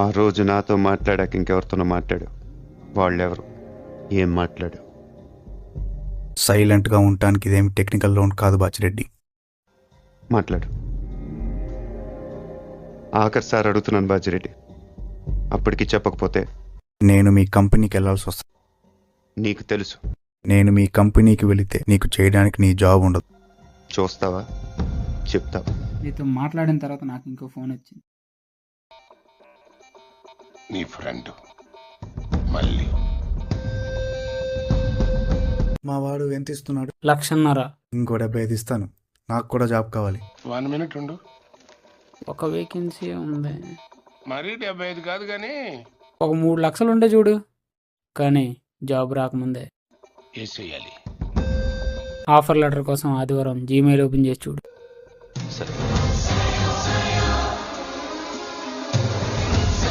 ఆ రోజు నాతో మాట్లాడాక ఇంకెవరితోనో మాట్లాడు. వాళ్ళెవరు, ఏం మాట్లాడు? సైలెంట్గా ఉండటానికి ఇదేమి టెక్నికల్ లోన్ కాదు బాచిరెడ్డి. మాట్లాడు. ఆఖరి సార్ అడుగుతున్నాను బాజిరెడ్డి, అప్పటికి చెప్పకపోతే నేను మీ కంపెనీకి వెళ్ళాల్సి వస్తుంది. నీకు తెలుసు. నేను మీ కంపెనీకి వెళితే నీకు చేయడానికి నీ జాబ్ ఉండదు. చూస్తావా, చెప్తావా? నీతో మాట్లాడిన తర్వాత నాకు ఇంకో ఫోన్ వచ్చింది. నీ ఫ్రెండ్ మళ్ళీ మా వాడు ఎంత ఇస్తున్నాడు? 1,50,000. ఇంకో 75 ఇస్తాను. నాకు కూడా జాబ్ కావాలి. 1 మినిట్ ఉండు. ఒక వేకెన్సీ ఉంది. మరీ 75 కాదు కానీ ఒక 3 లక్షలు ఉండే చూడు. కానీ జాబ్ రాకముందే వేసేయాలి. ఆఫర్ లెటర్ కోసం ఆదివారం జీమెయిల్ ఓపెన్ చేసి చూడు. సరే.